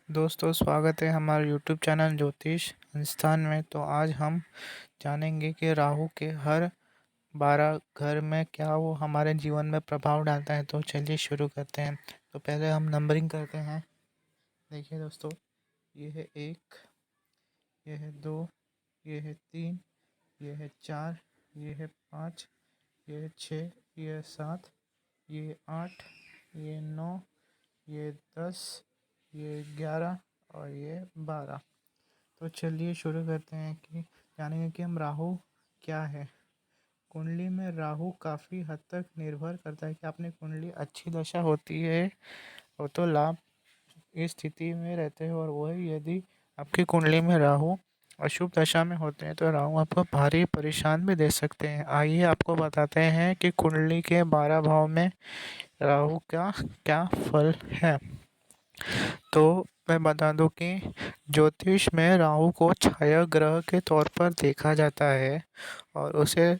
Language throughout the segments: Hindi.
दोस्तों, स्वागत है हमारे यूट्यूब चैनल ज्योतिष संस्थान में। तो आज हम जानेंगे कि राहु के हर 12 घर में क्या वो हमारे जीवन में प्रभाव डालता है। तो चलिए शुरू करते हैं। तो पहले हम नंबरिंग करते हैं। देखिए दोस्तों, ये है 1, ये है 2, ये है 3, ये है 4, ये है 5, ये है 6, ये है 7, ये 8, ये 9, ये 10, ये 11 और ये 12। तो चलिए शुरू करते हैं कि जानेंगे कि हम राहु क्या है। कुंडली में राहु काफ़ी हद तक निर्भर करता है कि आपने कुंडली अच्छी दशा होती है और तो लाभ इस स्थिति में रहते हैं, और वही यदि आपकी कुंडली में राहु अशुभ दशा में होते हैं तो राहु आपको भारी परेशान भी दे सकते हैं। आइए आपको बताते हैं कि कुंडली के 12 भाव में राहु का क्या फल है। तो मैं बता दूं कि ज्योतिष में राहु को छाया ग्रह के तौर पर देखा जाता है और उसे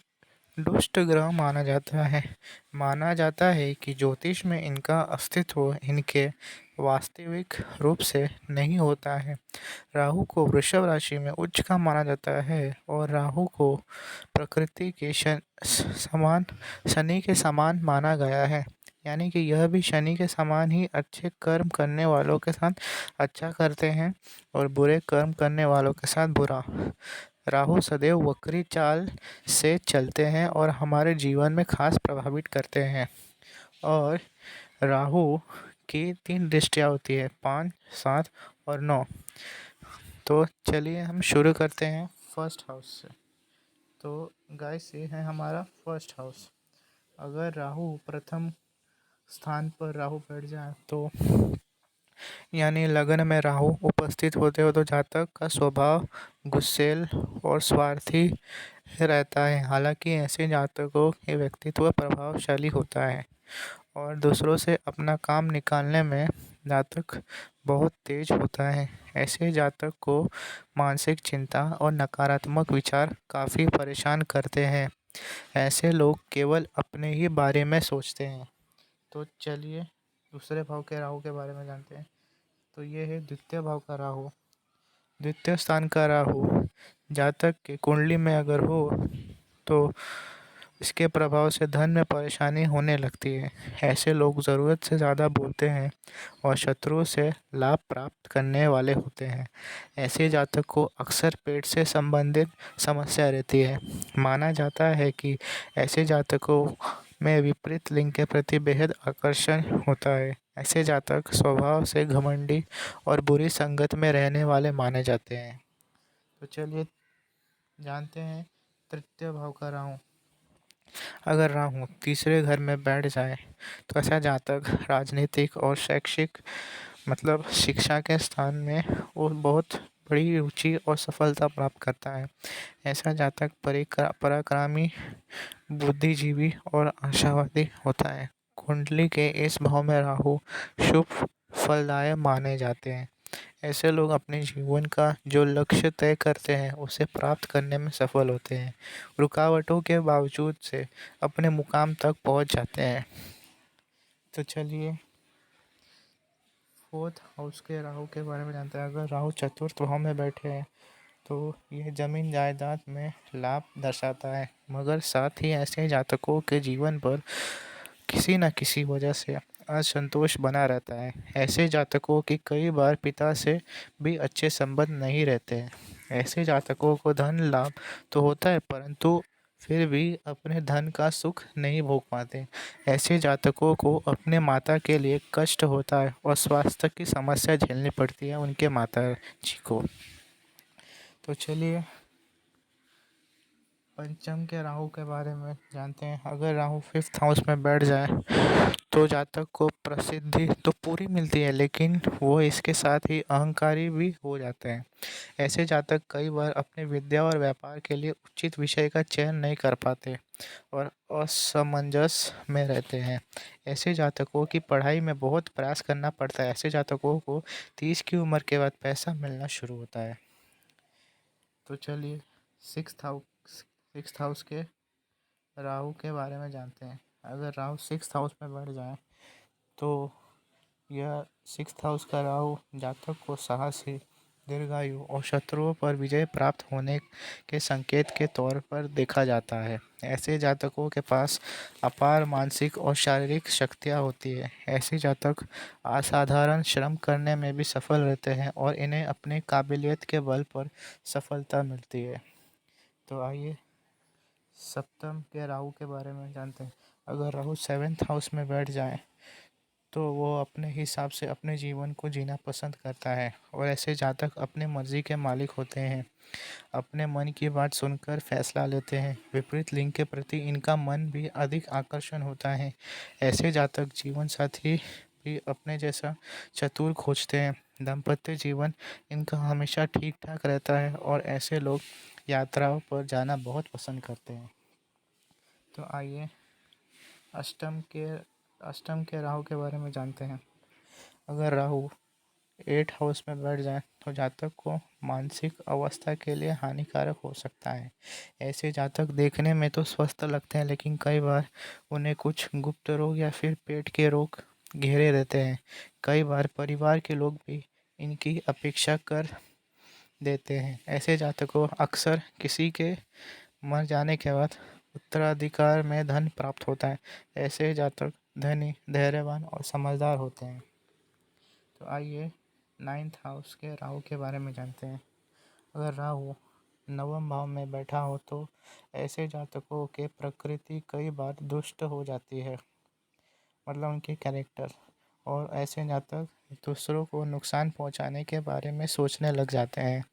दुष्ट ग्रह माना जाता है। माना जाता है कि ज्योतिष में इनका अस्तित्व इनके वास्तविक रूप से नहीं होता है। राहु को वृषभ राशि में उच्च का माना जाता है और राहु को प्रकृति के समान शनि के समान माना गया है। यानी कि यह भी शनि के समान ही अच्छे कर्म करने वालों के साथ अच्छा करते हैं और बुरे कर्म करने वालों के साथ बुरा। राहु सदैव वक्री चाल से चलते हैं और हमारे जीवन में खास प्रभावित करते हैं। और राहु की 3 दृष्टियाँ होती है, 5, 7 और 9। तो चलिए हम शुरू करते हैं फर्स्ट हाउस से। तो गाइस, ये है हमारा फर्स्ट हाउस। अगर राहु प्रथम स्थान पर राहु बैठ जाए तो यानी लगन में राहु उपस्थित होते हो तो जातक का स्वभाव गुस्सैल और स्वार्थी रहता है। हालांकि ऐसे जातकों के व्यक्तित्व प्रभावशाली होता है और दूसरों से अपना काम निकालने में जातक बहुत तेज होता है। ऐसे जातक को मानसिक चिंता और नकारात्मक विचार काफ़ी परेशान करते हैं। ऐसे लोग केवल अपने ही बारे में सोचते हैं। तो चलिए दूसरे भाव के राहु के बारे में जानते हैं। तो ये है द्वितीय भाव का राहु। द्वितीय स्थान का राहु जातक के कुंडली में अगर हो तो इसके प्रभाव से धन में परेशानी होने लगती है। ऐसे लोग ज़रूरत से ज़्यादा बोलते हैं और शत्रुओं से लाभ प्राप्त करने वाले होते हैं। ऐसे जातक को अक्सर पेट से संबंधित समस्या रहती है। माना जाता है कि ऐसे जातकों में विपरीत लिंग के प्रति बेहद आकर्षण होता है। ऐसे जातक स्वभाव से घमंडी और बुरी संगत में रहने वाले माने जाते हैं। तो चलिए जानते हैं तृतीय भाव का राहु। अगर राहु तीसरे घर में बैठ जाए तो ऐसा जातक राजनीतिक और शैक्षिक मतलब शिक्षा के स्थान में वो बहुत बड़ी रुचि और सफलता प्राप्त करता है। ऐसा जातक पराक्रमी, बुद्धिजीवी और आशावादी होता है। कुंडली के इस भाव में राहु शुभ फलदायक माने जाते हैं। ऐसे लोग अपने जीवन का जो लक्ष्य तय करते हैं उसे प्राप्त करने में सफल होते हैं। रुकावटों के बावजूद से अपने मुकाम तक पहुंच जाते हैं। तो चलिए फोर्थ हाउस के राहु के बारे में जानते हैं। अगर राहु चतुर्थ भाव में बैठे हैं तो यह जमीन जायदाद में लाभ दर्शाता है, मगर साथ ही ऐसे जातकों के जीवन पर किसी न किसी वजह से असंतोष बना रहता है। ऐसे जातकों की कई बार पिता से भी अच्छे संबंध नहीं रहते हैं। ऐसे जातकों को धन लाभ तो होता है, परंतु फिर भी अपने धन का सुख नहीं भोग पाते। ऐसे जातकों को अपने माता के लिए कष्ट होता है और स्वास्थ्य की समस्या झेलनी पड़ती है उनके माता जी को। तो चलिए पंचम के राहु के बारे में जानते हैं। अगर राहु फिफ्थ हाउस में बैठ जाए तो जातक को प्रसिद्धि तो पूरी मिलती है, लेकिन वो इसके साथ ही अहंकारी भी हो जाते हैं। ऐसे जातक कई बार अपने विद्या और व्यापार के लिए उचित विषय का चयन नहीं कर पाते और असमंजस में रहते हैं। ऐसे जातकों की पढ़ाई में बहुत प्रयास करना पड़ता है। ऐसे जातकों को 30 की उम्र के बाद पैसा मिलना शुरू होता है। तो चलिए सिक्स्थ हाउस के राहु के बारे में जानते हैं। अगर राहु सिक्स्थ हाउस में बैठ जाए तो यह 6th हाउस का राहु जातक को साहसी, दीर्घायु और शत्रुओं पर विजय प्राप्त होने के संकेत के तौर पर देखा जाता है। ऐसे जातकों के पास अपार मानसिक और शारीरिक शक्तियाँ होती है। ऐसे जातक असाधारण श्रम करने में भी सफल रहते हैं और इन्हें अपनी काबिलियत के बल पर सफलता मिलती है। तो आइए सप्तम के राहु के बारे में जानते हैं। अगर राहु 7th हाउस में बैठ जाए तो वो अपने हिसाब से अपने जीवन को जीना पसंद करता है और ऐसे जातक अपनी मर्जी के मालिक होते हैं। अपने मन की बात सुनकर फैसला लेते हैं। विपरीत लिंग के प्रति इनका मन भी अधिक आकर्षण होता है। ऐसे जातक जीवन साथी भी अपने जैसा चतुर खोजते हैं। दाम्पत्य जीवन इनका हमेशा ठीक ठाक रहता है और ऐसे लोग यात्राओं पर जाना बहुत पसंद करते हैं। तो आइए अष्टम के अष्टम के राहु के बारे में जानते हैं। अगर राहु 8 हाउस में बैठ जाए तो जातक को मानसिक अवस्था के लिए हानिकारक हो सकता है। ऐसे जातक देखने में तो स्वस्थ लगते हैं लेकिन कई बार उन्हें कुछ गुप्त रोग या फिर पेट के रोग घेरे रहते हैं। कई बार परिवार के लोग भी इनकी अपेक्षा कर देते हैं। ऐसे जातकों अक्सर किसी के मर जाने के बाद उत्तराधिकार में धन प्राप्त होता है। ऐसे जातक धनी, धैर्यवान और समझदार होते हैं। तो आइए 9th हाउस के राहु के बारे में जानते हैं। अगर राहु नवम भाव में बैठा हो तो ऐसे जातकों के प्रकृति कई बार दुष्ट हो जाती है, मतलब उनके कैरेक्टर, और ऐसे जातक दूसरों को नुकसान पहुंचाने के बारे में सोचने लग जाते हैं।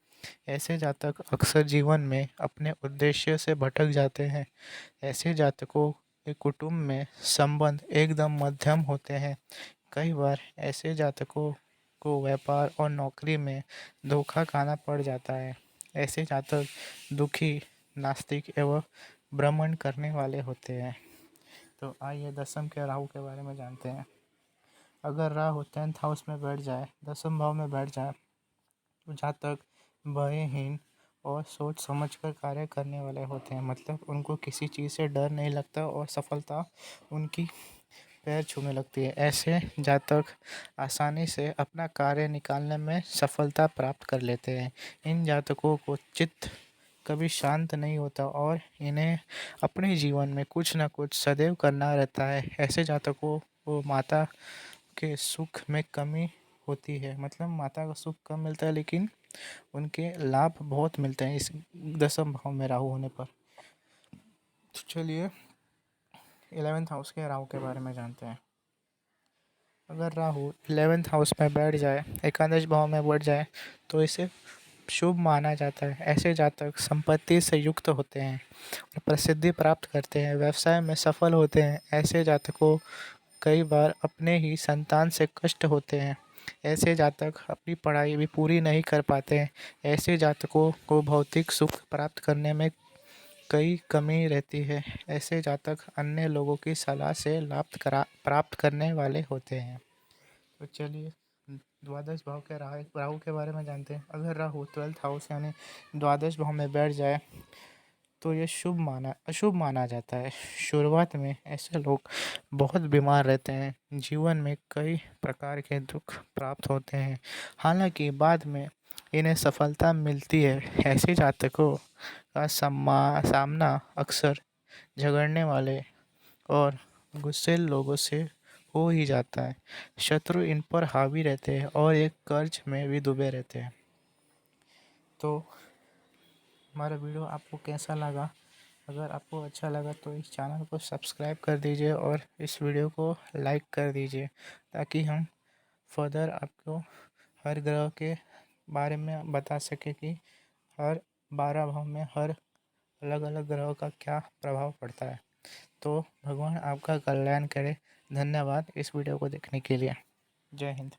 ऐसे जातक अक्सर जीवन में अपने उद्देश्य से भटक जाते हैं। ऐसे जातकों के कुटुंब में संबंध एकदम मध्यम होते हैं। कई बार ऐसे जातकों को व्यापार और नौकरी में धोखा खाना पड़ जाता है। ऐसे जातक दुखी, नास्तिक एवं भ्रमण करने वाले होते हैं। तो आइए दसम के राहु के बारे में जानते हैं। अगर राहु 10th हाउस में बैठ जाए, दसम भाव में बैठ जाए तो जातक भयहीन और सोच समझकर कार्य करने वाले होते हैं। मतलब उनको किसी चीज़ से डर नहीं लगता और सफलता उनकी पैर छूने लगती है। ऐसे जातक आसानी से अपना कार्य निकालने में सफलता प्राप्त कर लेते हैं। इन जातकों को चित्त कभी शांत नहीं होता और इन्हें अपने जीवन में कुछ न कुछ सदैव करना रहता है। ऐसे जातकों को माता के सुख में कमी होती है, मतलब माता का सुख कम मिलता है लेकिन उनके लाभ बहुत मिलते हैं इस दसम भाव में राहु होने पर। तो चलिए 11th हाउस के राहु के बारे में जानते हैं। अगर राहु 11th हाउस में बैठ जाए, एकादश भाव में बैठ जाए तो इसे शुभ माना जाता है। ऐसे जातक संपत्ति से युक्त होते हैं और प्रसिद्धि प्राप्त करते हैं, व्यवसाय में सफल होते हैं। ऐसे जातकों कई बार अपने ही संतान से कष्ट होते हैं। ऐसे जातक अपनी पढ़ाई भी पूरी नहीं कर पाते हैं। ऐसे जातकों को भौतिक सुख प्राप्त करने में कई कमी रहती है। ऐसे जातक अन्य लोगों की सलाह से लाभ प्राप्त करने वाले होते हैं। तो चलिए द्वादश भाव के राहु के बारे में जानते हैं। अगर राहु 12th हाउस यानी द्वादश भाव में बैठ जाए तो ये अशुभ माना जाता है। शुरुआत में ऐसे लोग बहुत बीमार रहते हैं, जीवन में कई प्रकार के दुख प्राप्त होते हैं, हालांकि बाद में इन्हें सफलता मिलती है। ऐसे जातकों का सामना अक्सर झगड़ने वाले और गुस्सैल लोगों से हो ही जाता है। शत्रु इन पर हावी रहते हैं और एक कर्ज में भी डूबे रहते हैं। तो हमारा वीडियो आपको कैसा लगा? अगर आपको अच्छा लगा तो इस चैनल को सब्सक्राइब कर दीजिए और इस वीडियो को लाइक कर दीजिए ताकि हम फर्दर आपको हर ग्रह के बारे में बता सकें कि हर 12 भाव में हर अलग अलग ग्रहों का क्या प्रभाव पड़ता है। तो भगवान आपका कल्याण करे। धन्यवाद इस वीडियो को देखने के लिए। जय हिंद।